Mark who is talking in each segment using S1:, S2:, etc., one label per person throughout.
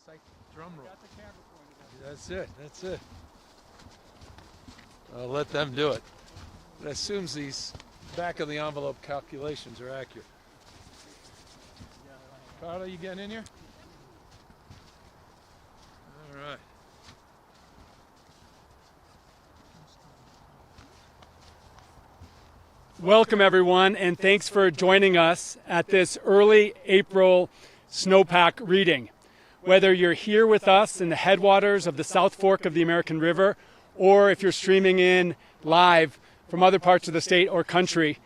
S1: psych drum roll.
S2: Got the camera pointed at
S1: That's it. That's it. I'll let them do it. It assumes these back of the envelope calculations are accurate. Carla, you getting in here? All right.
S2: Welcome everyone, and thanks for joining us at this early April snowpack reading. Whether you're here with us in the headwaters of the South Fork of the American River, or if you're streaming in live from other parts of the state or country,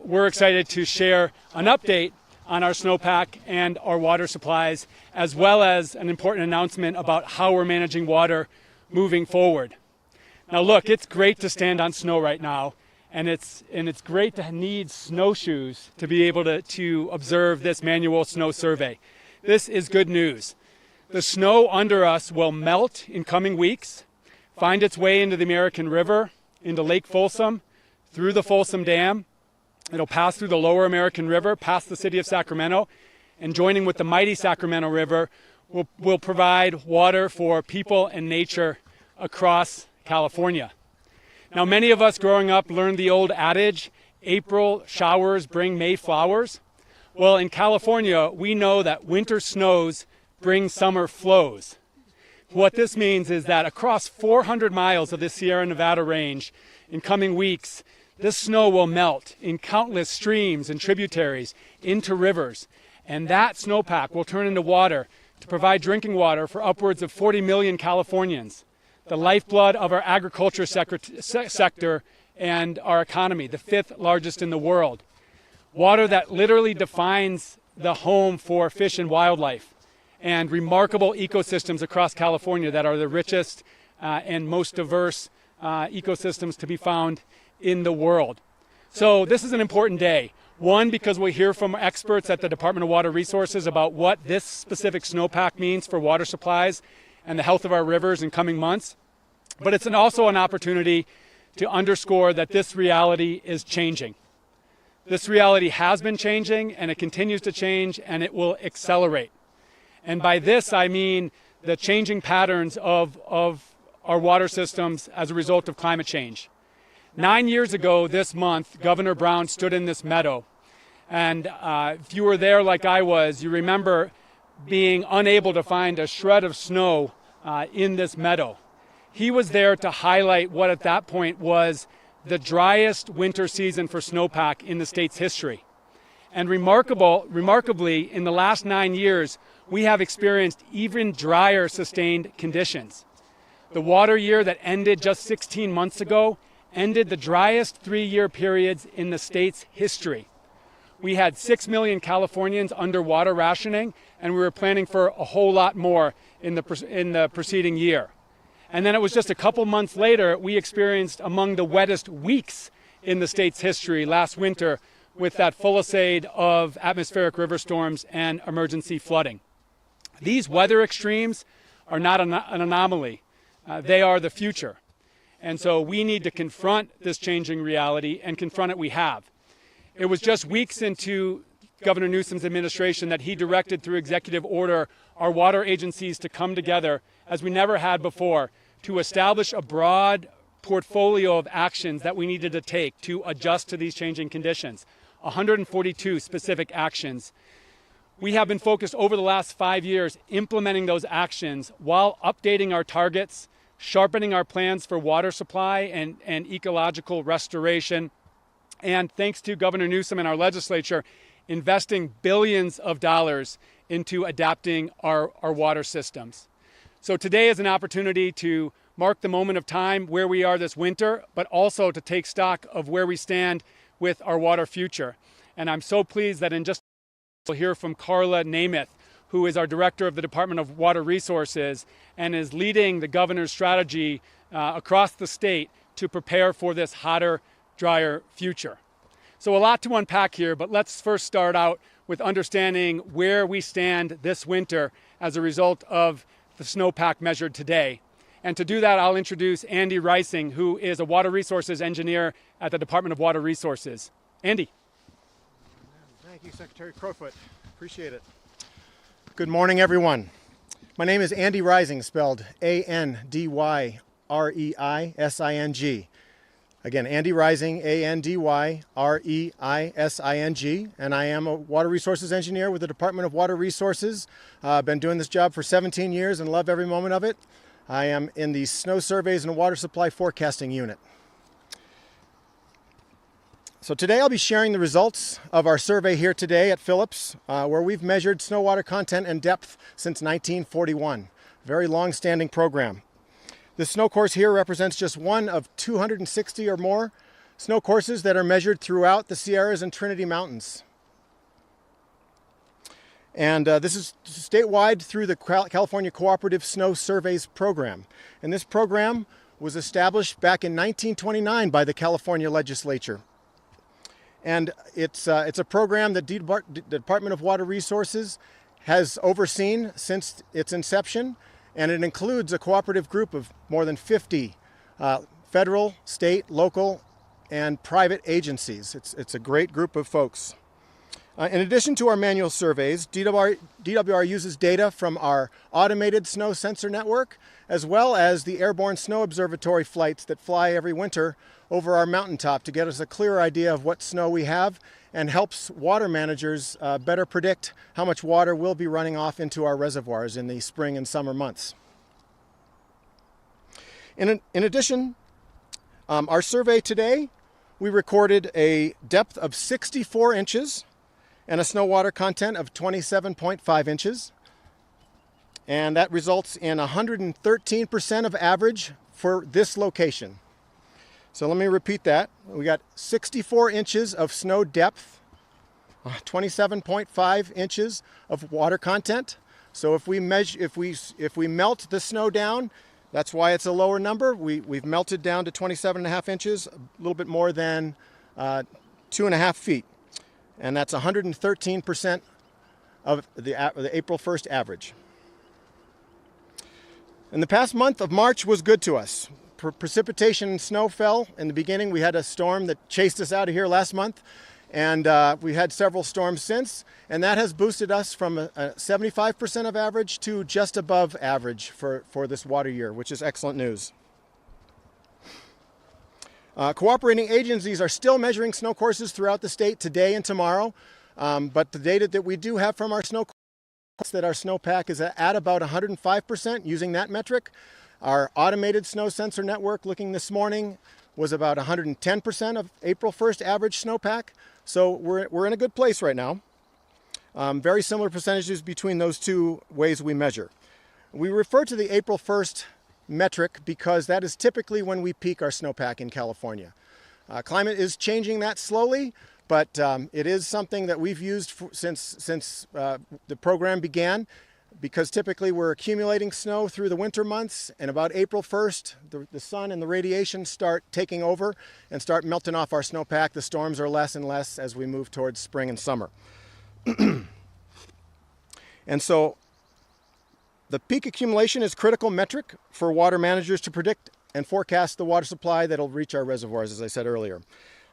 S2: we're excited to share an update on our snowpack and our water supplies, as well as an important announcement about how we're managing water moving forward. Now look, it's great to stand on snow right now, and it's great to need snowshoes to be able to observe this manual snow survey. This is good news. The snow under us will melt in coming weeks, find its way into the American River, into Lake Folsom, through the Folsom Dam. It'll pass through the lower American River, past the city of Sacramento, and joining with the mighty Sacramento River will provide water for people and nature across California. Now, many of us growing up learned the old adage, April showers bring May flowers. Well, in California, we know that winter snows bring summer flows. What this means is that across 400 miles of the Sierra Nevada range, in coming weeks, this snow will melt in countless streams and tributaries into rivers, and that snowpack will turn into water to provide drinking water for upwards of 40 million Californians, the lifeblood of our agriculture sector and our economy, the fifth largest in the world. Water that literally defines the home for fish and wildlife, and remarkable ecosystems across California that are the richest and most diverse ecosystems to be found in the world. So this is an important day. One, because we'll hear from experts at the Department of Water Resources about what this specific snowpack means for water supplies and the health of our rivers in coming months. But it's also an opportunity to underscore that this reality is changing. This reality has been changing, and it continues to change, and it will accelerate. And by this, I mean the changing patterns of our water systems as a result of climate change. 9 years ago this month, Governor Brown stood in this meadow. And if you were there like I was, you remember being unable to find a shred of snow in this meadow. He was there to highlight what at that point was the driest winter season for snowpack in the state's history. And remarkably, in the last 9 years, we have experienced even drier sustained conditions. The water year that ended just 16 months ago ended the driest 3-year periods in the state's history. We had 6 million Californians under water rationing, and we were planning for a whole lot more in the preceding year. And then it was just a couple months later, we experienced among the wettest weeks in the state's history last winter with that fusillade of atmospheric river storms and emergency flooding. These weather extremes are not an anomaly. They are the future. And so we need to confront this changing reality, and confront it we have. It was just weeks into Governor Newsom's administration that he directed through executive order our water agencies to come together as we never had before to establish a broad portfolio of actions that we needed to take to adjust to these changing conditions. 142 specific actions. We have been focused over the last 5 years implementing those actions while updating our targets, sharpening our plans for water supply and ecological restoration, and thanks to Governor Newsom and our legislature, investing billions of dollars into adapting our water systems. So today is an opportunity to mark the moment of time where we are this winter, but also to take stock of where we stand with our water future. And I'm so pleased that in just we'll hear from Carla Namath, who is our director of the Department of Water Resources and is leading the governor's strategy across the state to prepare for this hotter, drier future. So a lot to unpack here, but let's first start out with understanding where we stand this winter as a result of the snowpack measured today. And to do that, I'll introduce Andy Reising, who is a water resources engineer at the Department of Water Resources. Andy.
S3: Thank you, Secretary Crowfoot. Appreciate it. Good morning, everyone. My name is Andy Rising, spelled A-N-D-Y-R-E-I-S-I-N-G. Again, Andy Rising, A-N-D-Y-R-E-I-S-I-N-G, and I am a water resources engineer with the Department of Water Resources. I've been doing this job for 17 years and love every moment of it. I am in the Snow Surveys and Water Supply Forecasting Unit. So today I'll be sharing the results of our survey here today at Phillips, where we've measured snow water content and depth since 1941. Very long-standing program. This snow course here represents just one of 260 or more snow courses that are measured throughout the Sierras and Trinity Mountains. And this is statewide through the California Cooperative Snow Surveys program. And this program was established back in 1929 by the California legislature. And it's a program that the Department of Water Resources has overseen since its inception, and it includes a cooperative group of more than 50 federal, state, local, and private agencies. It's a great group of folks. In addition to our manual surveys, DWR uses data from our automated snow sensor network, as well as the airborne snow observatory flights that fly every winter over our mountaintop to get us a clearer idea of what snow we have, and helps water managers better predict how much water will be running off into our reservoirs in the spring and summer months. In addition, our survey today, we recorded a depth of 64 inches and a snow water content of 27.5 inches. And that results in 113% of average for this location. So let me repeat that. We got 64 inches of snow depth, 27.5 inches of water content. So if we melt the snow down, that's why it's a lower number. We've melted down to 27.5 inches, a little bit more than 2.5 feet. And that's 113% of the April 1st average. And the past month of March was good to us. Precipitation and snow fell. In the beginning, we had a storm that chased us out of here last month, and we had several storms since, and that has boosted us from a 75% of average to just above average for this water year, which is excellent news. Cooperating agencies are still measuring snow courses throughout the state today and tomorrow, but the data that we do have from our snow courses that our snowpack is at about 105% using that metric. Our automated snow sensor network looking this morning was about 110% of April 1st average snowpack. So we're in a good place right now. Very similar percentages between those two ways we measure. We refer to the April 1st metric because that is typically when we peak our snowpack in California. Climate is changing that slowly, but it is something that we've used since the program began, because typically we're accumulating snow through the winter months, and about April 1st, the sun and the radiation start taking over and start melting off our snowpack. The storms are less and less as we move towards spring and summer. And so the peak accumulation is a critical metric for water managers to predict and forecast the water supply that'll reach our reservoirs, as I said earlier.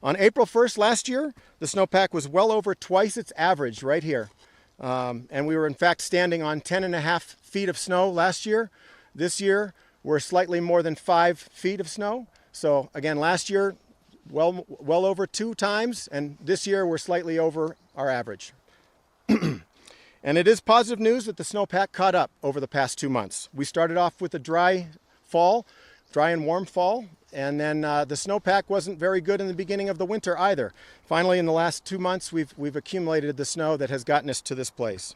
S3: On April 1st last year, the snowpack was well over twice its average right here. And we were in fact standing on 10.5 feet of snow last year. This year, we're slightly more than 5 feet of snow. So again, last year, well over 2 times, and this year we're slightly over our average. And it is positive news that the snowpack caught up over the past 2 months. We started off with a dry and warm fall, and then the snowpack wasn't very good in the beginning of the winter either. Finally, in the last 2 months, we've accumulated the snow that has gotten us to this place.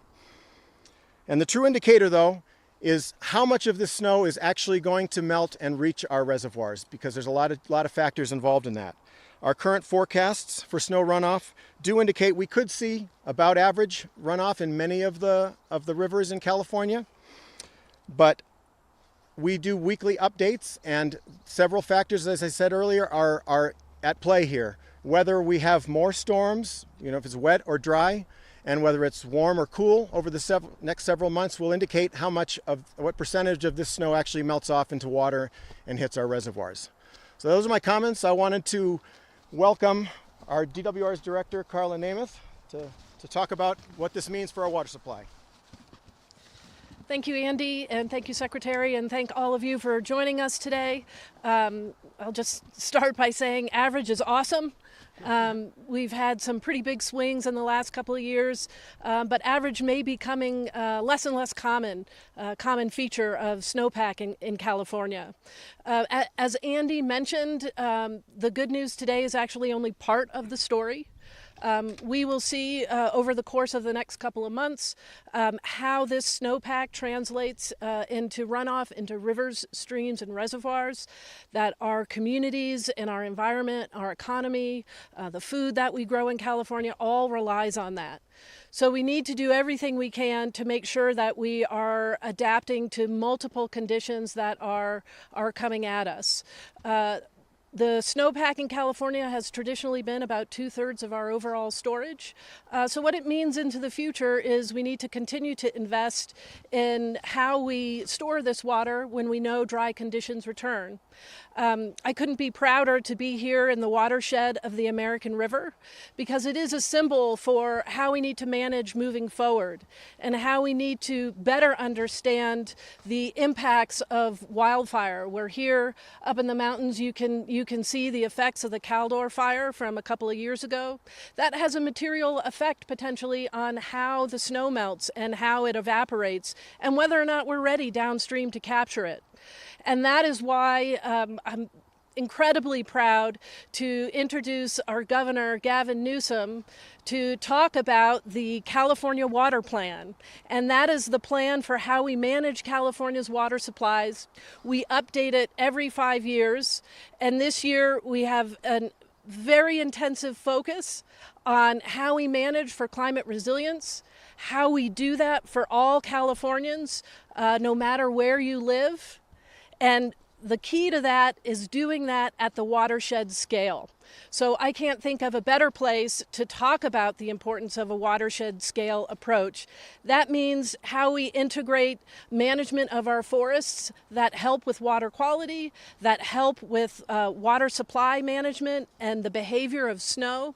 S3: And the true indicator, though, is how much of this snow is actually going to melt and reach our reservoirs, because there's a lot of factors involved in that. Our current forecasts for snow runoff do indicate we could see about average runoff in many of the rivers in California, but we do weekly updates, and several factors, as I said earlier, are at play here. Whether we have more storms, if it's wet or dry, and whether it's warm or cool over the next several months will indicate what percentage of this snow actually melts off into water and hits our reservoirs. So those are my comments. I wanted to welcome our DWR's director, Carla Namath, to talk about what this means for our water supply.
S4: Thank you, Andy, and thank you, Secretary, and thank all of you for joining us today. I'll just start by saying average is awesome. We've had some pretty big swings in the last couple of years, but average may be becoming less and less common feature of snowpack in California. As Andy mentioned, the good news today is actually only part of the story. We will see over the course of the next couple of months how this snowpack translates into runoff into rivers, streams, and reservoirs, that our communities and our environment, our economy, the food that we grow in California all relies on that. So we need to do everything we can to make sure that we are adapting to multiple conditions that are coming at us. The snowpack in California has traditionally been about 2/3 of our overall storage. So what it means into the future is we need to continue to invest in how we store this water when we know dry conditions return. I couldn't be prouder to be here in the watershed of the American River, because it is a symbol for how we need to manage moving forward and how we need to better understand the impacts of wildfire. We're here up in the mountains. You can see the effects of the Caldor fire from a couple of years ago. That has a material effect potentially on how the snow melts and how it evaporates and whether or not we're ready downstream to capture it. And that is why I'm incredibly proud to introduce our governor, Gavin Newsom, to talk about the California Water Plan. And that is the plan for how we manage California's water supplies. We update it every 5 years. And this year we have a very intensive focus on how we manage for climate resilience, how we do that for all Californians, no matter where you live. And the key to that is doing that at the watershed scale. So I can't think of a better place to talk about the importance of a watershed scale approach. That means how we integrate management of our forests that help with water quality, that help with water supply management and the behavior of snow.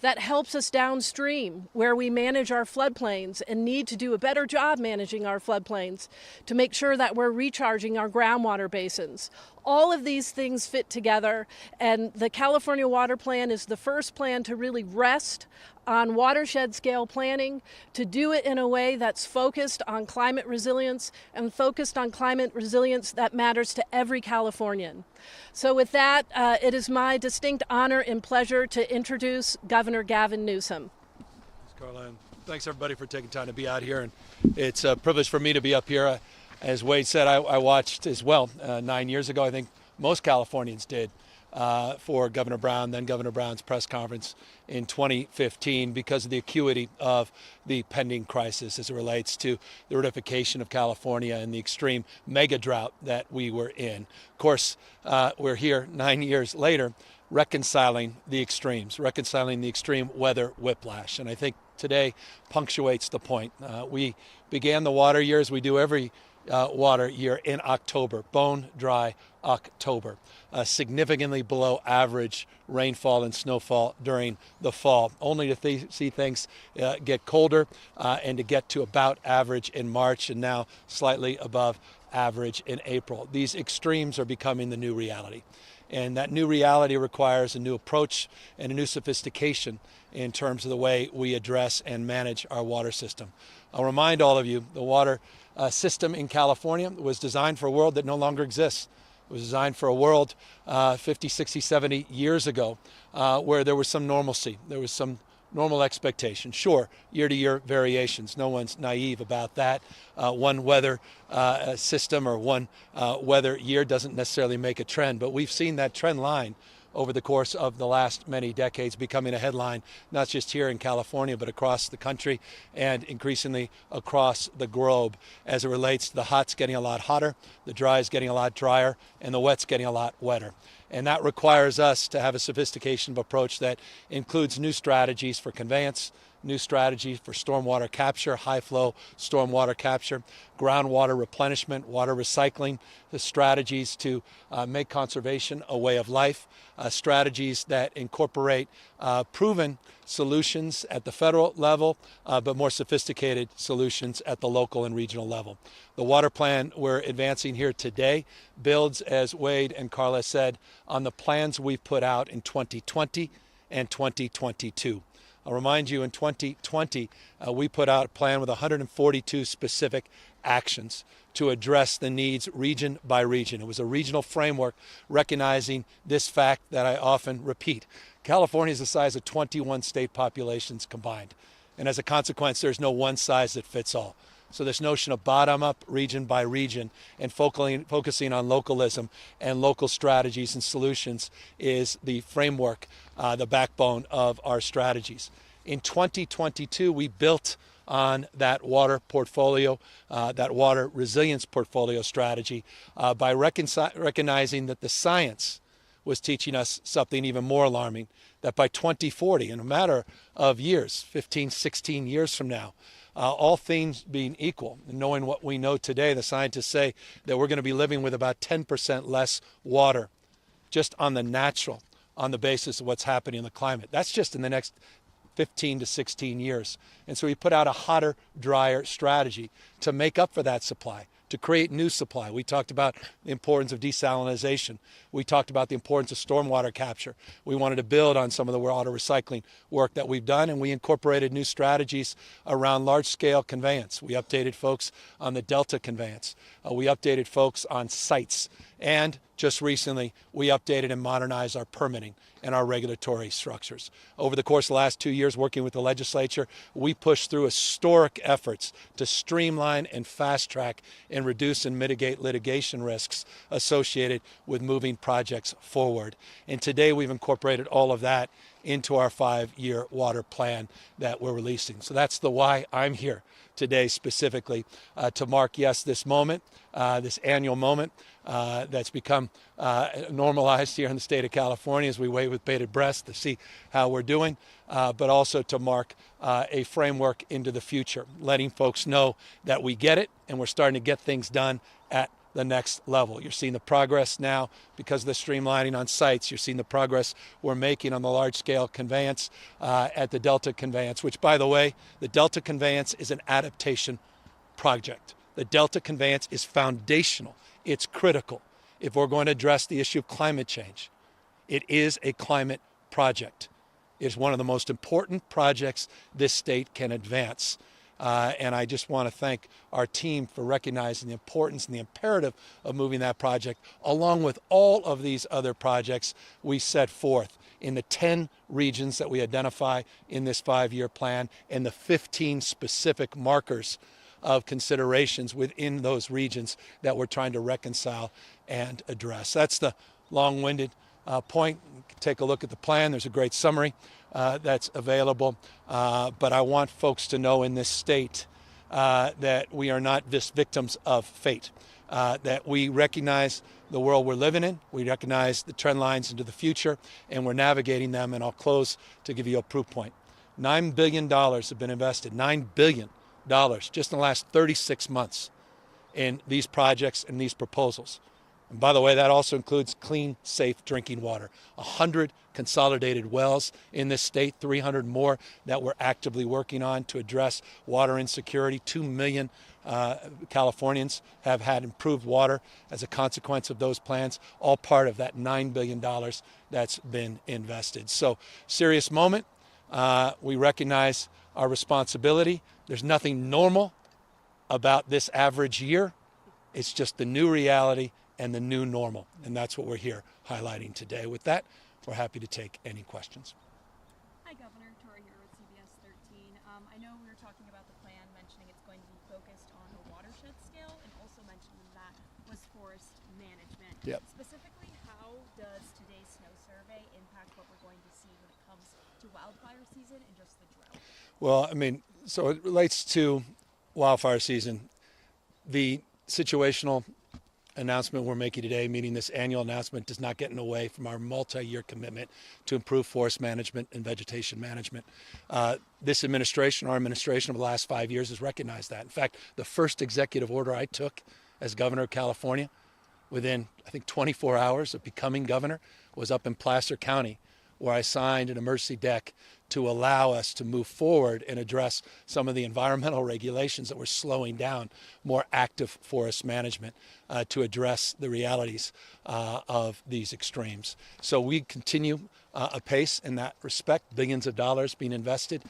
S4: That helps us downstream where we manage our floodplains and need to do a better job managing our floodplains to make sure that we're recharging our groundwater basins. All of these things fit together, and the California Water Plan is the first plan to really rest on watershed scale planning, to do it in a way that's focused on climate resilience and focused on climate resilience that matters to every Californian. So with that, it is my distinct honor and pleasure to introduce Governor Gavin Newsom.
S1: Thanks, Caroline. Thanks, everybody, for taking time to be out here. And it's a privilege for me to be up here. As Wade said, I watched as well 9 years ago. I think most Californians did for Governor Brown, then Governor Brown's press conference in 2015, because of the acuity of the pending crisis as it relates to the ratification of California and the extreme mega drought that we were in. Of course, we're here 9 years later reconciling the extremes, reconciling the extreme weather whiplash. And I think today punctuates the point. We began the water year as we do every water year in October, bone dry October, significantly below average rainfall and snowfall during the fall, only to see things get colder and to get to about average in March, and now slightly above average in April. These extremes are becoming the new reality. And that new reality requires a new approach and a new sophistication in terms of the way we address and manage our water system. I'll remind all of you, the water system in California was designed for a world that no longer exists. It was designed for a world 50, 60, 70 years ago where there was some normalcy. There was some normal expectation. Sure, year-to-year variations. No one's naive about that. One weather system or one weather year doesn't necessarily make a trend, but we've seen that trend line over the course of the last many decades becoming a headline, not just here in California, but across the country and increasingly across the globe as it relates to the hot's getting a lot hotter, the dry's getting a lot drier, and the wet's getting a lot wetter. And that requires us to have a sophistication of approach that includes new strategies for conveyance, new strategies for stormwater capture, high flow stormwater capture, groundwater replenishment, water recycling, the strategies to make conservation a way of life, strategies that incorporate proven solutions at the federal level, but more sophisticated solutions at the local and regional level. The water plan we're advancing here today builds, as Wade and Carla said, on the plans we put out in 2020 and 2022. I'll remind you, in 2020, we put out a plan with 142 specific actions to address the needs region by region. It was a regional framework recognizing this fact that I often repeat. California is the size of 21 state populations combined. And as a consequence, there's no one size that fits all. So this notion of bottom-up, region by region, and focusing on localism and local strategies and solutions is the framework, the backbone of our strategies. In 2022, we built on that water portfolio, that water resilience portfolio strategy by recognizing that the science was teaching us something even more alarming, that by 2040, in a matter of years, 15, 16 years from now, all things being equal, and knowing what we know today, the scientists say that we're going to be living with about 10% less water just on the natural, on the basis of what's happening in the climate. That's just in the next 15 to 16 years. And so we put out a hotter, drier strategy to make up for that supply, to create new supply. We talked about the importance of desalination. We talked about the importance of stormwater capture. We wanted to build on some of the water recycling work that we've done, and we incorporated new strategies around large-scale conveyance. We updated folks on the Delta conveyance. We updated folks on sites. And just recently, we updated and modernized our permitting and our regulatory structures. Over the course of the last 2 years, working with the legislature, we pushed through historic efforts to streamline and fast-track and reduce and mitigate litigation risks associated with moving projects forward. And today, we've incorporated all of that into our 5-year water plan that we're releasing. So that's the why I'm here today specifically, to mark, yes, this moment, this annual moment that's become normalized here in the state of California as we wait with bated breath to see how we're doing, but also to mark a framework into the future, letting folks know that we get it and we're starting to get things done at the next level. You're seeing the progress now because of the streamlining on sites. You're seeing the progress we're making on the large-scale conveyance at the Delta conveyance, which, by the way, the Delta conveyance is an adaptation project. The Delta conveyance is foundational. It's critical if we're going to address the issue of climate change. It is a climate project. It's one of the most important projects this state can advance. And I just want to thank our team for recognizing the importance and the imperative of moving that project, along with all of these other projects we set forth in the 10 regions that we identify in this 5-year plan and the 15 specific markers of considerations within those regions that we're trying to reconcile and address. That's the long-winded point. Take a look at the plan. There's a great summary that's available. But I want folks to know in this state that we are not just victims of fate, that we recognize the world we're living in, we recognize the trend lines into the future, and we're navigating them. And I'll close to give you a proof point. $9 billion have been invested, $9 billion just in the last 36 months in these projects and these proposals. And by the way, that also includes clean, safe drinking water. 100 consolidated wells in this state, 300 more that we're actively working on to address water insecurity. 2 million Californians have had improved water as a consequence of those plans, all part of that $9 billion that's been invested. So, serious moment. We recognize our responsibility. There's nothing normal about this average year. It's just the new reality and the new normal. And that's what we're here highlighting today. With that, we're happy to take any questions.
S5: Hi, Governor. Tori here with CBS 13. I know we were talking about the plan, mentioning it's going to be focused on a watershed scale, and also mentioning that was forest management.
S1: Yep.
S5: Specifically, how does today's snow survey impact what we're going to see when it comes to wildfire season and just the drought?
S1: Well, I mean, so it relates to wildfire season. The situational announcement we're making today, meaning this annual announcement, does not get in the way from our multi-year commitment to improve forest management and vegetation management. This administration, our administration over the last 5 years, has recognized that. In fact, the first executive order I took as governor of California, within, I think, 24 hours of becoming governor, was up in Placer County, where I signed an emergency deck to allow us to move forward and address some of the environmental regulations that were slowing down more active forest management to address the realities of these extremes. So we continue apace in that respect, billions of dollars being invested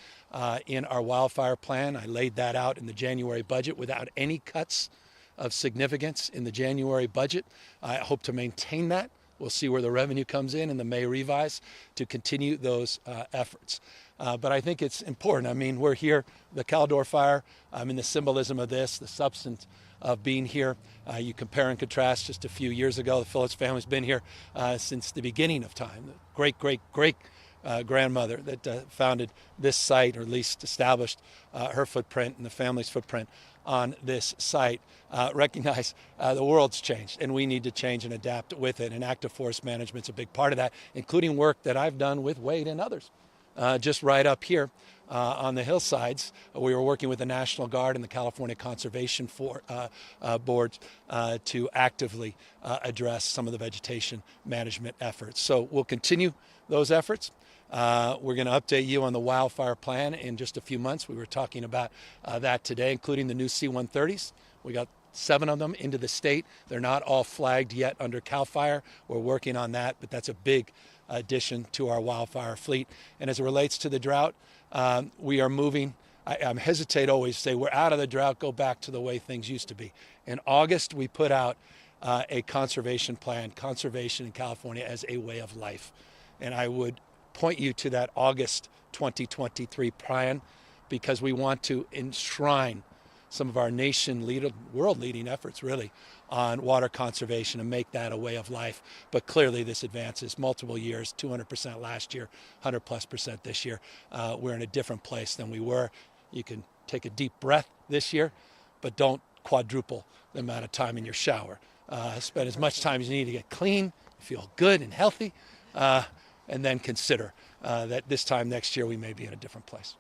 S1: in our wildfire plan. I laid that out in the January budget without any cuts of significance in the January budget. I hope to maintain that. We'll see where the revenue comes in the May revise to continue those efforts. But I think it's important. I mean, we're here, the Caldor fire, in the symbolism of this, the substance of being here. You compare and contrast just a few years ago, the Phillips family's been here since the beginning of time. The great grandmother that founded this site, or at least established her footprint and the family's footprint on this site, recognize the world's changed and we need to change and adapt with it. And active forest management's a big part of that, including work that I've done with Wade and others. Just right up here on the hillsides, we were working with the National Guard and the California Conservation Board to actively address some of the vegetation management efforts. So we'll continue those efforts. We're going to update you on the wildfire plan in just a few months. We were talking about that today, including the new C-130s. We got 7 of them into the state. They're not all flagged yet under CAL FIRE. We're working on that, but that's a big addition to our wildfire fleet. And as it relates to the drought, we are moving. I hesitate always to say we're out of the drought, go back to the way things used to be. In August, we put out a conservation plan, conservation in California as a way of life. And I would point you to that August 2023 plan, because we want to enshrine some of our world-leading efforts, really, on water conservation and make that a way of life. But clearly this advances multiple years, 200% last year, 100+% this year. We're in a different place than we were. You can take a deep breath this year, but don't quadruple the amount of time in your shower. Spend as much time as you need to get clean, feel good and healthy, and then consider that this time next year we may be in a different place.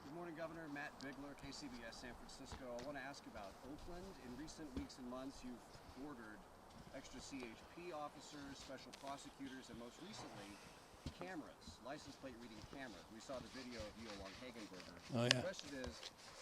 S6: Good morning, Governor. Matt Bigler, KCBS San Francisco. I want to ask about Oakland. In recent weeks and months, you've ordered extra CHP officers, special prosecutors, and most recently, cameras, license plate reading cameras. We saw the video of you along Hagenberger.
S1: Oh, yeah.
S6: The question is,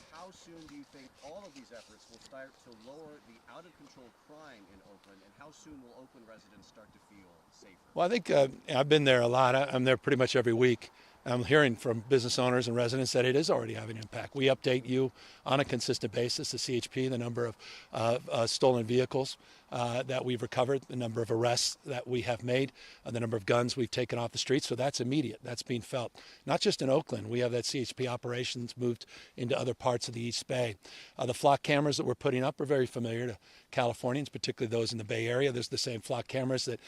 S6: how soon do you think all of these efforts will start to lower the out-of-control crime in Oakland, and how soon will Oakland residents start to feel safer?
S1: Well, I think I've been there a lot. I'm there pretty much every week. I'm hearing from business owners and residents that it is already having an impact. We update you on a consistent basis, the CHP, the number of stolen vehicles that we've recovered, the number of arrests that we have made, the number of guns we've taken off the streets. So that's immediate. That's being felt. Not just in Oakland. We have that CHP operations moved into other parts of the East Bay. The flock cameras that we're putting up are very familiar to Californians, particularly those in the Bay Area. There's the same flock cameras that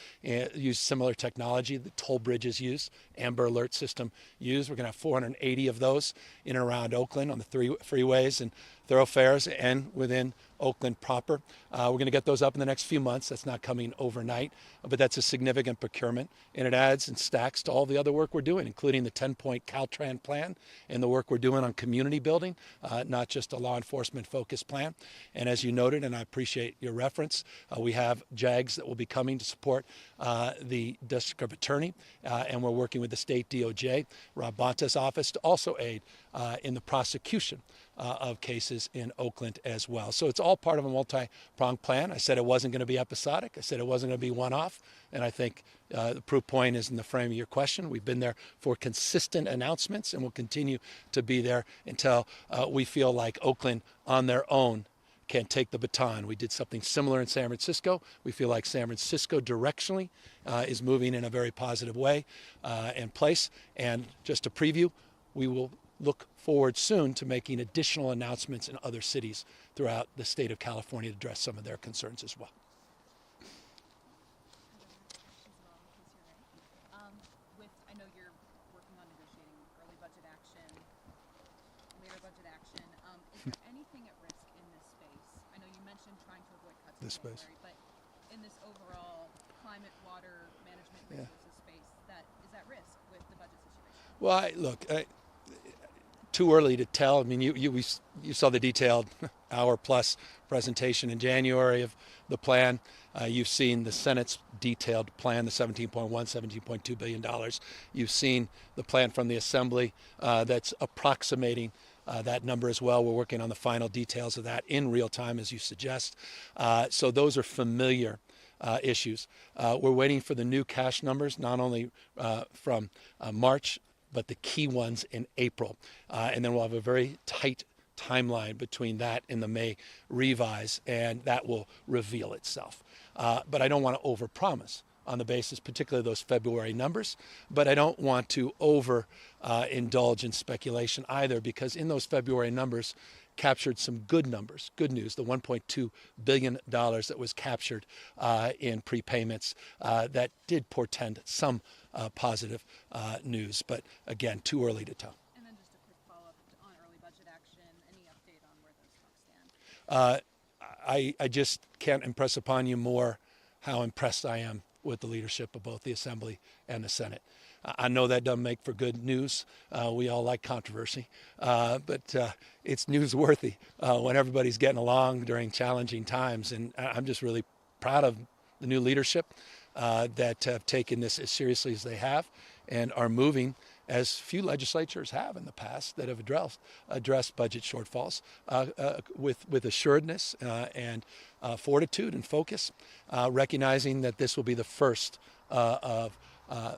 S1: use similar technology that toll bridges use, Amber Alert system use. We're going to have 480 of those in and around Oakland on the freeways and thoroughfares and within Oakland proper. We're going to get those up in the next few months. That's not coming overnight, but that's a significant procurement, and it adds and stacks to all the other work we're doing, including the 10-point Caltrans plan and the work we're doing on community building, not just a law enforcement focused plan. And as you noted, and I appreciate your reference, we have JAGs that will be coming to support the District of Attorney, and we're working with the state DOJ, Rob Bonta's office, to also aid in the prosecution of cases in Oakland as well. So it's all part of a multi-pronged plan. I said it wasn't going to be episodic. I said it wasn't going to be one-off. And I think the proof point is in the frame of your question. We've been there for consistent announcements, and we'll continue to be there until we feel like Oakland on their own can take the baton. We did something similar in San Francisco. We feel like San Francisco directionally is moving in a very positive way and place. And just to preview, we will look forward soon to making additional announcements in other cities throughout the state of California to address some of their concerns as well.
S5: I know you're working on negotiating early budget action, later budget action. Is there anything at risk in this space? I know you mentioned mentioned trying to avoid cuts
S1: This
S5: in
S1: space.
S5: January, but in this overall climate, water management resources space, that is at risk with the budget situation.
S1: Well, too early to tell. I mean, you saw the detailed hour-plus presentation in January of the plan. You've seen the Senate's detailed plan, the $17.2 billion. You've seen the plan from the Assembly that's approximating that number as well. We're working on the final details of that in real time, as you suggest. So those are familiar issues. We're waiting for the new cash numbers, not only from March, but the key ones in April. And then we'll have a very tight timeline between that and the May revise, and that will reveal itself. But I don't want to overpromise on the basis, particularly those February numbers, but I don't want to indulge in speculation either, because in those February numbers captured some good numbers, good news, the $1.2 billion that was captured in prepayments that did portend some positive news, but again, too early to tell.
S5: And then just a quick follow-up on early budget action. Any update on where those talks stand?
S1: I just can't impress upon you more how impressed I am with the leadership of both the Assembly and the Senate. I know that doesn't make for good news. We all like controversy, but it's newsworthy when everybody's getting along during challenging times. And I'm just really proud of the new leadership that have taken this as seriously as they have and are moving as few legislatures have in the past that have addressed budget shortfalls with assuredness and fortitude and focus, recognizing that this will be the first of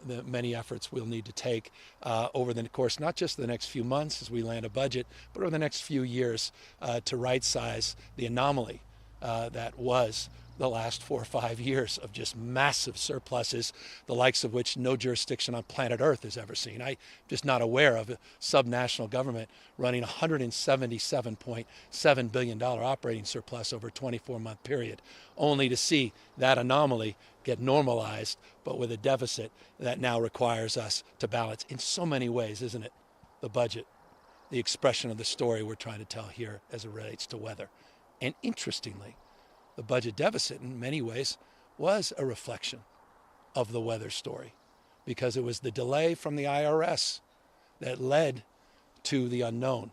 S1: the many efforts we'll need to take over the course, not just the next few months as we land a budget, but over the next few years to right-size the anomaly that was the last 4 or 5 years of just massive surpluses, the likes of which no jurisdiction on planet Earth has ever seen. I'm just not aware of a subnational government running $177.7 billion operating surplus over a 24-month period, only to see that anomaly get normalized, but with a deficit that now requires us to balance in so many ways, isn't it? The budget, the expression of the story we're trying to tell here as it relates to weather. And interestingly, the budget deficit in many ways was a reflection of the weather story, because it was the delay from the IRS that led to the unknown.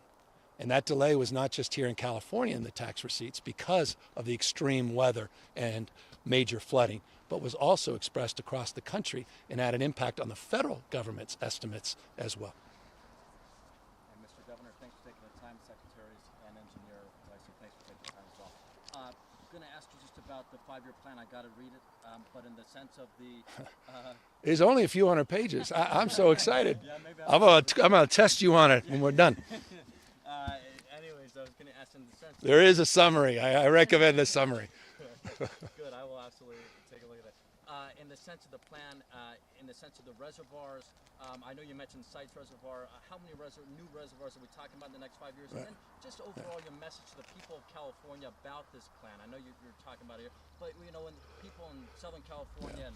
S1: And that delay was not just here in California in the tax receipts because of the extreme weather and major flooding, but was also expressed across the country and had an impact on the federal government's estimates as well.
S6: And Mr. Governor, thanks for taking the time. Secretaries and Engineer Weiser, thanks for taking the time as well. I'm going to ask you just about the 5-year plan. I got to read it, but in the sense of the...
S1: It's only a few hundred pages. I'm so excited.
S6: Yeah, maybe
S1: I'm going to test you on it when we're done.
S6: Anyways, I was going to ask in the sense...
S1: There is a summary. I recommend the summary.
S6: Good, I will absolutely take a look at that. In the sense of the plan, in the sense of the reservoirs, I know you mentioned Sites Reservoir. How many new reservoirs are we talking about in the next 5 years?
S1: Right.
S6: And then just overall your message to the people of California about this plan. I know you're talking about it here, but you know, when people in Southern California and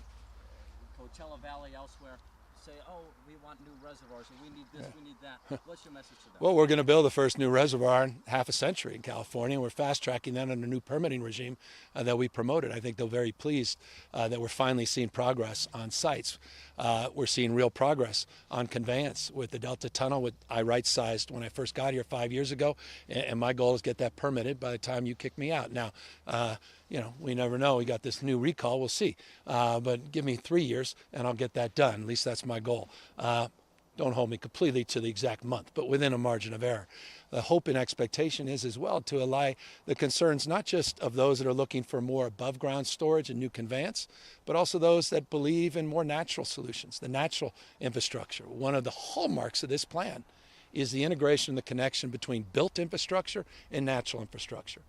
S6: Coachella Valley, elsewhere, say, oh, we want new reservoirs, and we need this, we need that. What's your message to them?
S1: Well, we're going to build the first new reservoir in half a century in California. We're fast-tracking that under a new permitting regime that we promoted. I think they're very pleased that we're finally seeing progress on sites. We're seeing real progress on conveyance with the Delta Tunnel. I right-sized when I first got here 5 years ago, and my goal is to get that permitted by the time you kick me out. Now, you know, we never know. We got this new recall. We'll see. But give me 3 years, and I'll get that done. At least that's my goal. Don't hold me completely to the exact month, but within a margin of error. The hope and expectation is as well to allay the concerns not just of those that are looking for more above ground storage and new conveyance, but also those that believe in more natural solutions, the natural infrastructure. One of the hallmarks of this plan is the integration and the connection between built infrastructure and natural infrastructure.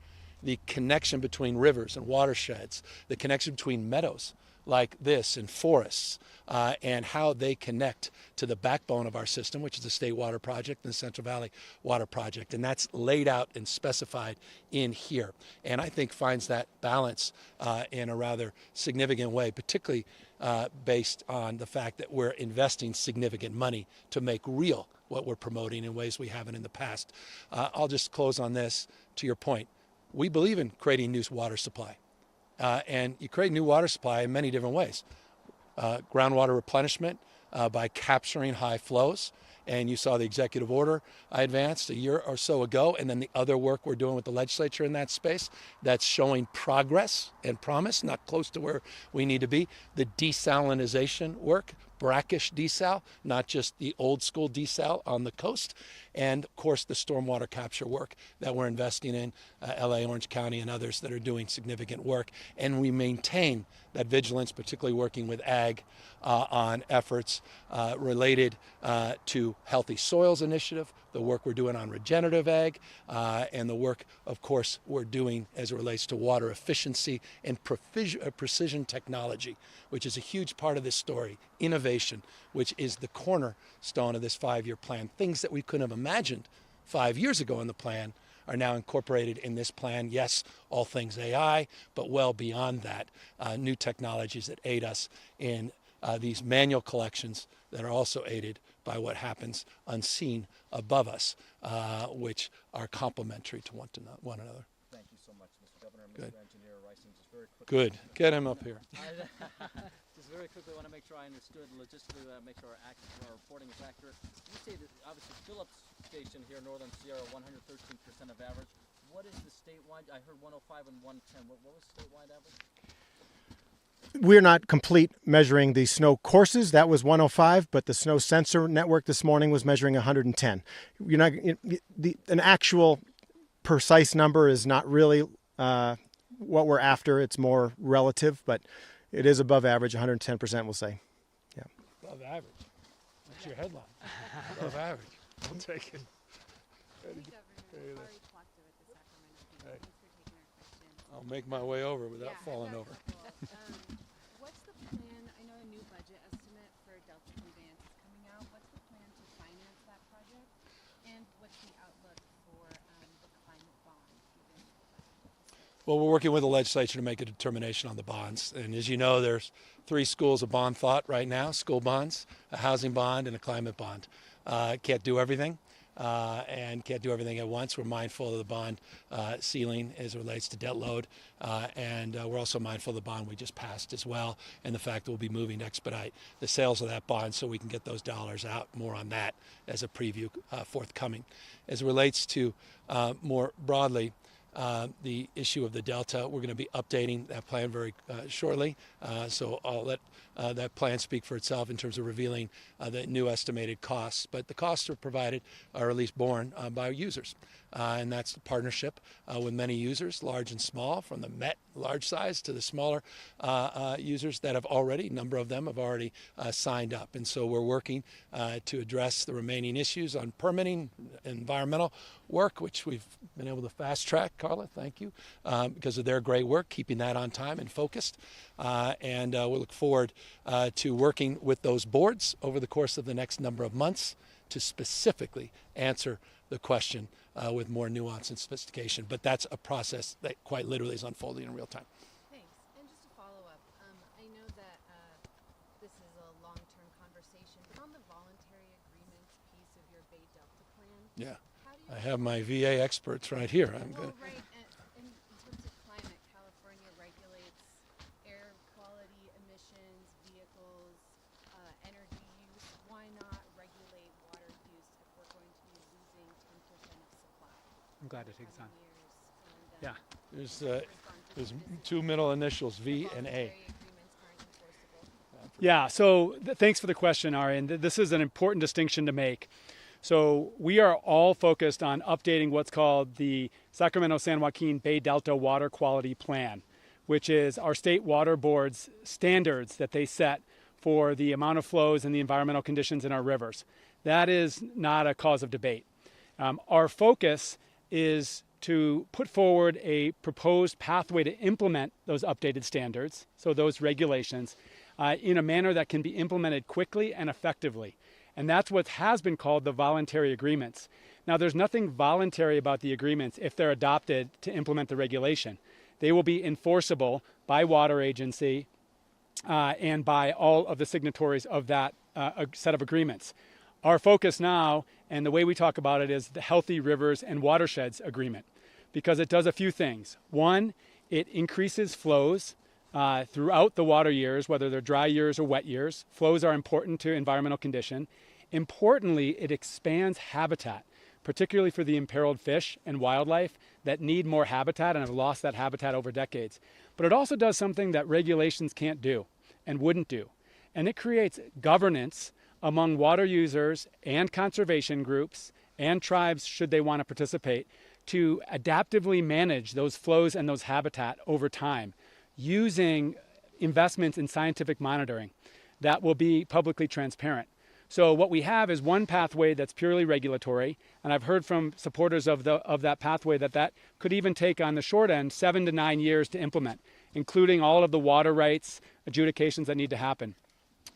S1: The connection between rivers and watersheds, the connection between meadows like this and forests, and how they connect to the backbone of our system, which is the State Water Project and the Central Valley Water Project. And that's laid out and specified in here. And I think finds that balance in a rather significant way, particularly based on the fact that we're investing significant money to make real what we're promoting in ways we haven't in the past. I'll just close on this, to your point. we believe in creating new water supply. And you create new water supply in many different ways. Groundwater replenishment by capturing high flows. And you saw the executive order I advanced a year or so ago, and then the other work we're doing with the legislature in that space that's showing progress and promise, not close to where we need to be. The desalinization work, brackish desal, not just the old school desal on the coast. And of course, the stormwater capture work that we're investing in, LA, Orange County, and others that are doing significant work. And we maintain that vigilance, particularly working with ag on efforts related to Healthy Soils Initiative, the work we're doing on regenerative ag, and the work, of course, we're doing as it relates to water efficiency and precision technology, which is a huge part of this story. Innovation, which is the cornerstone of this 5-year plan. Things that we couldn't have imagined 5 years ago in the plan are now incorporated in this plan. Yes, all things AI, but well beyond that, new technologies that aid us in these manual collections that are also aided by what happens unseen above us, which are complementary to one another.
S6: Thank you so much, Mr. Governor.
S1: Good.
S6: Mr. Engineer Ricing, just very quickly.
S1: Good. Get him up here.
S6: Just very quickly, I want to make sure I understood logistically, make sure our reporting is accurate. You say that obviously Phillips Station here, Northern Sierra, 113% of average. What is the statewide? I heard 105 and 110. What was statewide average?
S3: We're not complete measuring the snow courses. That was 105, but the snow sensor network this morning was measuring 110. An actual precise number is not really what we're after. It's more relative, but it is above average, 110%, we'll say. Yeah.
S1: Above average. That's your headline. Above average. I'll take it. I'll make my way over without falling over.
S5: What's the plan? I know a new budget estimate for Delta Conveyance is coming out. What's the plan to finance that project? And what's the outlook for the climate bond?
S1: Well, we're working with the legislature to make a determination on the bonds. And as you know, there's 3 schools of bond thought right now: school bonds, a housing bond, and a climate bond. Can't do everything. And can't do everything at once. We're mindful of the bond ceiling as it relates to debt load, and we're also mindful of the bond we just passed as well, and the fact that we'll be moving to expedite the sales of that bond so we can get those dollars out. More on that as a preview forthcoming. As it relates to more broadly the issue of the Delta, we're going to be updating that plan very shortly, so I'll let that plan speak for itself in terms of revealing the new estimated costs. But the costs are provided, or at least borne, by users. And that's the partnership with many users, large and small, from the Met large size to the smaller users that have already, a number of them have already signed up. And so we're working to address the remaining issues on permitting, environmental work, which we've been able to fast track, Carla, thank you, because of their great work, keeping that on time and focused. And we'll look forward to working with those boards over the course of the next number of months to specifically answer the question with more nuance and sophistication. But that's a process that quite literally is unfolding in real time.
S5: Thanks. And just to follow up, I know that this is a long-term conversation, but on the voluntary agreements piece of your Bay Delta plan,
S1: Yeah,
S5: how do you...
S1: I have my VA experts right here.
S5: Well, right, in terms of climate, California regulates air quality, emissions, vehicles, energy use. Why not regulate water use if we're going to be losing 10% of supply?
S2: I'm glad to take this on.
S5: Yeah.
S1: There's 2 middle initials, V and A.
S2: Yeah, so thanks for the question, Ari. And this is an important distinction to make. So we are all focused on updating what's called the Sacramento-San Joaquin Bay Delta Water Quality Plan, which is our state water board's standards that they set for the amount of flows and the environmental conditions in our rivers. That is not a cause of debate. Our focus is to put forward a proposed pathway to implement those updated standards, so those regulations, in a manner that can be implemented quickly and effectively. And that's what has been called the voluntary agreements. Now, there's nothing voluntary about the agreements if they're adopted to implement the regulation. They will be enforceable by water agency and by all of the signatories of that set of agreements. Our focus now, and the way we talk about it, is the Healthy Rivers and Watersheds Agreement. because it does a few things. One, it increases flows throughout the water years, whether they're dry years or wet years. Flows are important to environmental condition. Importantly, it expands habitat, particularly for the imperiled fish and wildlife that need more habitat and have lost that habitat over decades. But it also does something that regulations can't do and wouldn't do. And it creates governance among water users and conservation groups and tribes, should they want to participate, to adaptively manage those flows and those habitat over time using investments in scientific monitoring that will be publicly transparent. So what we have is one pathway that's purely regulatory, and I've heard from supporters of that pathway that could even take, on the short end, 7 to 9 years to implement, including all of the water rights adjudications that need to happen.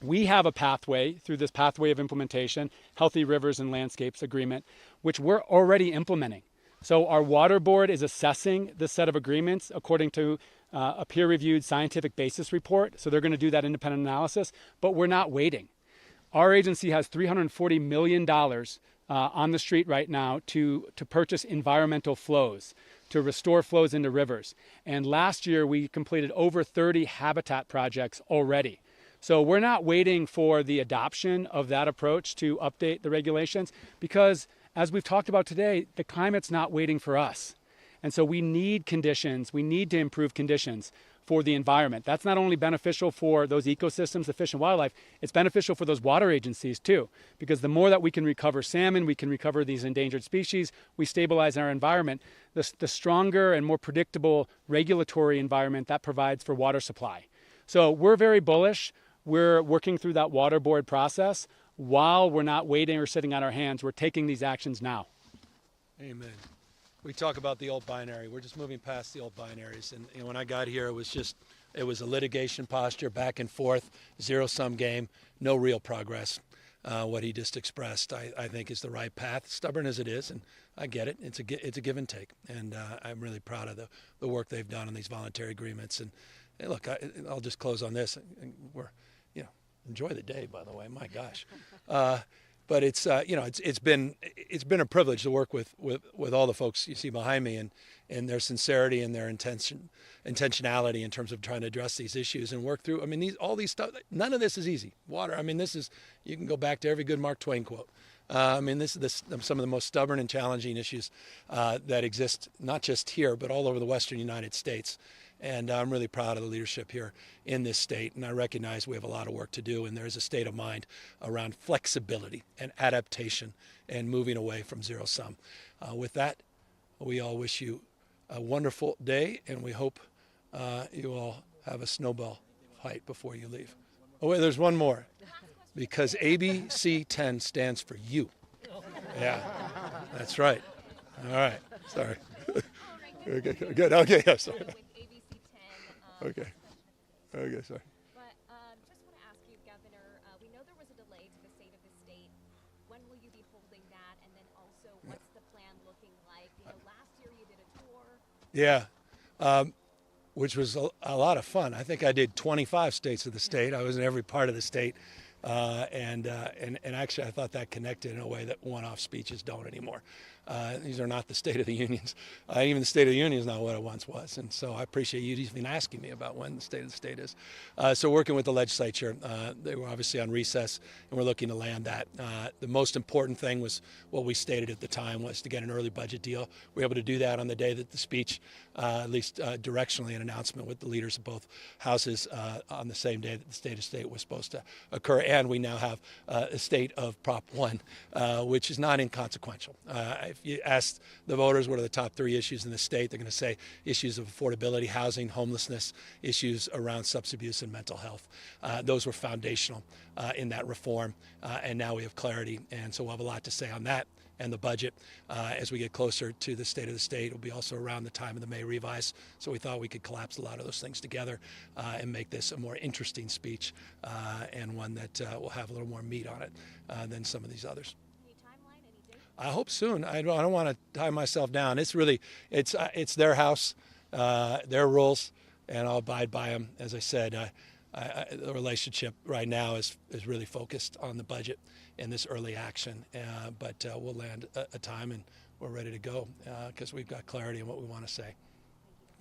S2: We have a pathway through this pathway of implementation, Healthy Rivers and Landscapes Agreement, which we're already implementing. So our water board is assessing this set of agreements according to a peer-reviewed scientific basis report. So they're going to do that independent analysis, but we're not waiting. Our agency has $340 million on the street right now to purchase environmental flows, to restore flows into rivers. And last year we completed over 30 habitat projects already. So we're not waiting for the adoption of that approach to update the regulations, because as we've talked about today, the climate's not waiting for us. And so we need conditions, we need to improve conditions for the environment. That's not only beneficial for those ecosystems, the fish and wildlife, it's beneficial for those water agencies too, because the more that we can recover salmon, we can recover these endangered species, we stabilize our environment, the stronger and more predictable regulatory environment that provides for water supply. So we're very bullish. We're working through that water board process. While we're not waiting or sitting on our hands, we're taking these actions now.
S1: Amen. We talk about the old binary. We're just moving past the old binaries. And when I got here, it was a litigation posture, back and forth, zero-sum game, no real progress. What he just expressed, I think, is the right path, stubborn as it is, and I get it. It's a give and take, and I'm really proud of the work they've done on these voluntary agreements. And look, I'll just close on this. Enjoy the day, by the way. My gosh. But it's been a privilege to work with all the folks you see behind me, and their sincerity and their intentionality in terms of trying to address these issues and work through. I mean, all these stuff. None of this is easy. Water. I mean, you can go back to every good Mark Twain quote. This is some of the most stubborn and challenging issues that exist, not just here, but all over the Western United States. And I'm really proud of the leadership here in this state. And I recognize we have a lot of work to do. And there's a state of mind around flexibility and adaptation and moving away from zero sum. With that, we all wish you a wonderful day. And we hope you all have a snowball fight before you leave. Oh, wait, there's one more. Because ABC 10 stands for you. Yeah, that's right. All right. Sorry. Okay, good. Okay, yeah, sorry. Okay. Okay, sorry.
S5: But just want to ask you, Governor, we know there was a delay to the state of the state. When will you be holding that? And then also, what's the plan looking like? Last year you did a tour.
S1: Yeah, which was a lot of fun. I think I did 25 states of the state. I was in every part of the state. And actually, I thought that connected in a way that one-off speeches don't anymore. These are not the State of the Unions. Even the State of the Union is not what it once was. And so I appreciate you even asking me about when the State of the State is. So working with the legislature, they were obviously on recess, and we're looking to land that. The most important thing was what we stated at the time was to get an early budget deal. We were able to do that on the day that the speech, at least directionally, an announcement with the leaders of both houses on the same day that the State of State was supposed to occur. And we now have a state of Prop 1, which is not inconsequential. If you ask the voters what are the top 3 issues in the state, they're going to say issues of affordability, housing, homelessness, issues around substance abuse and mental health. Those were foundational in that reform, and now we have clarity. And so we'll have a lot to say on that and the budget. As we get closer to the state of the state, it'll be also around the time of the May revise. So we thought we could collapse a lot of those things together and make this a more interesting speech and one that will have a little more meat on it than some of these others.
S5: Any timeline, any date?
S1: I hope soon. I don't want to tie myself down. It's their house, their rules, and I'll abide by them. As I said, the relationship right now is really focused on the budget and this early action, but we'll land a time, and we're ready to go because we've got clarity on what we want to say.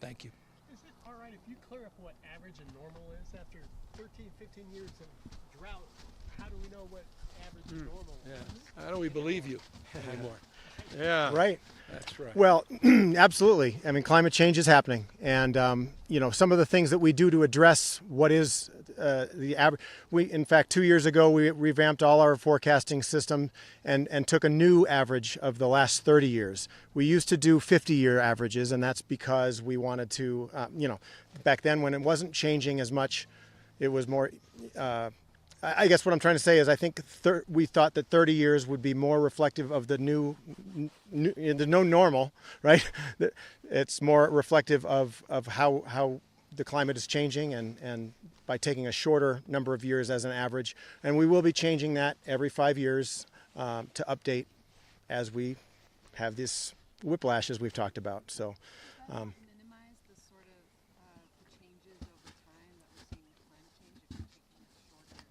S1: Thank you.
S7: Is it all right if you clear up what average and normal is after 13, 15 years of drought? How do we know what average and normal is?
S1: How do we believe you anymore? Yeah.
S3: Right.
S1: That's right.
S3: Well, absolutely. I mean, climate change is happening, and some of the things that we do to address what is the average. In fact, 2 years ago, we revamped all our forecasting system and took a new average of the last 30 years. We used to do 50-year averages, and that's because we wanted to, back then when it wasn't changing as much, it was more. I guess what I'm trying to say is I think we thought that 30 years would be more reflective of the new normal, right? It's more reflective of how the climate is changing and by taking a shorter number of years as an average. And we will be changing that every 5 years to update as we have this whiplash as we've talked about. So.
S5: Minimize the sort of the changes over time that we're seeing with climate change if you're taking a shorter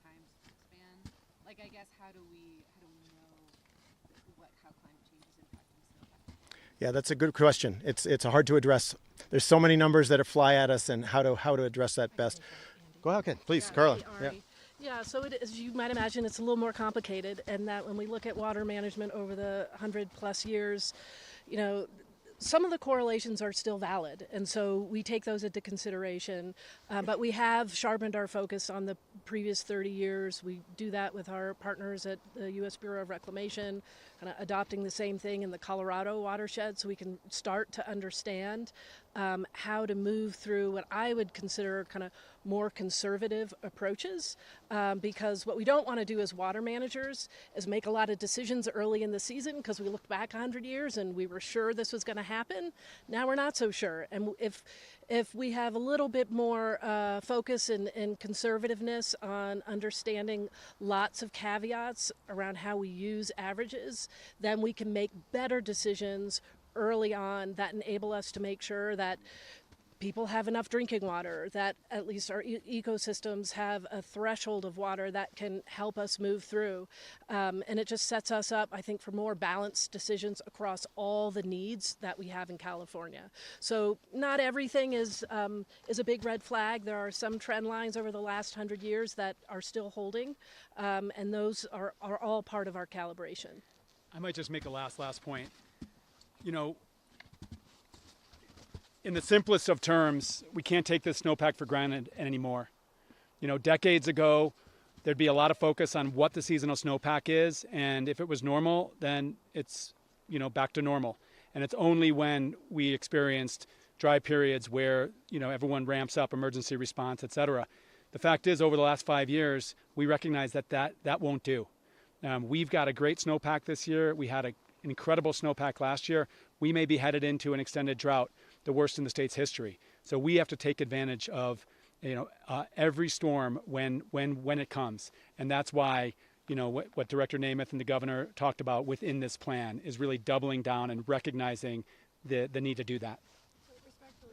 S5: time span? Like, I guess, how do we know how climate change is impacting snowpack?
S3: Yeah, that's a good question. It's hard to address. There's so many numbers that fly at us, and how to address that best. Go ahead, please, Carla. Yeah.
S4: Yeah, so as you might imagine, it's a little more complicated, and that when we look at water management over the 100+ years, some of the correlations are still valid, and so we take those into consideration. But we have sharpened our focus on the previous 30 years. We do that with our partners at the U.S. Bureau of Reclamation, kind of adopting the same thing in the Colorado watershed, so we can start to understand how to move through what I would consider kind of more conservative approaches, because what we don't want to do as water managers is make a lot of decisions early in the season because we looked back 100 years and we were sure this was going to happen. Now we're not so sure. And if we have a little bit more focus and conservativeness on understanding lots of caveats around how we use averages, then we can make better decisions early on that enable us to make sure that people have enough drinking water, that at least our ecosystems have a threshold of water that can help us move through. And it just sets us up, I think, for more balanced decisions across all the needs that we have in California. So not everything is a big red flag. There are some trend lines over the last 100 years that are still holding, and those are all part of our calibration.
S2: I might just make a last point. In the simplest of terms, we can't take this snowpack for granted anymore. Decades ago, there'd be a lot of focus on what the seasonal snowpack is, and if it was normal, then it's, back to normal. And it's only when we experienced dry periods where, everyone ramps up emergency response, et cetera. The fact is, over the last 5 years, we recognize that won't do. We've got a great snowpack this year. We had an incredible snowpack last year. We may be headed into an extended drought, the worst in the state's history. So we have to take advantage of, every storm when it comes. And that's why, what Director Namath and the governor talked about within this plan is really doubling down and recognizing the need to do that.
S5: Respectfully,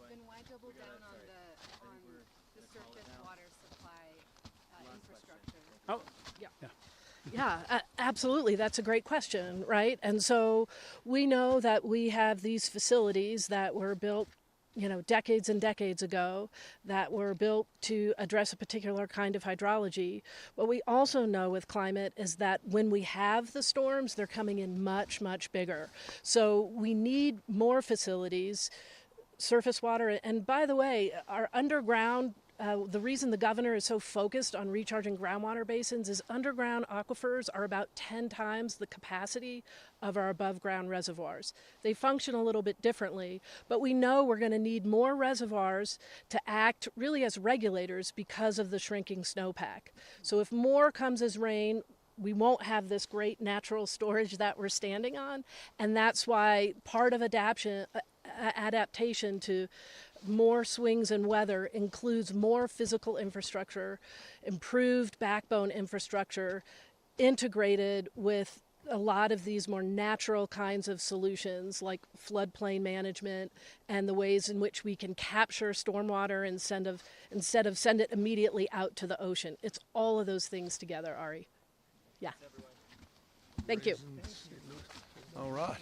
S5: then why double down on the surface water supply infrastructure?
S2: Oh,
S4: Yeah.
S2: yeah.
S4: Yeah, absolutely. That's a great question, right? And so we know that we have these facilities that were built, decades and decades ago, that were built to address a particular kind of hydrology. What we also know with climate is that when we have the storms, they're coming in much, much bigger. So we need more facilities, surface water. And by the way, our underground the reason the governor is so focused on recharging groundwater basins is underground aquifers are about 10 times the capacity of our above ground reservoirs. They function a little bit differently, but we know we're going to need more reservoirs to act really as regulators because of the shrinking snowpack. So if more comes as rain, we won't have this great natural storage that we're standing on, and that's why part of adaptation to more swings in weather includes more physical infrastructure, improved backbone infrastructure, integrated with a lot of these more natural kinds of solutions like floodplain management and the ways in which we can capture stormwater instead of send it immediately out to the ocean. It's all of those things together, Ari. Yeah. Thank you.
S1: All right.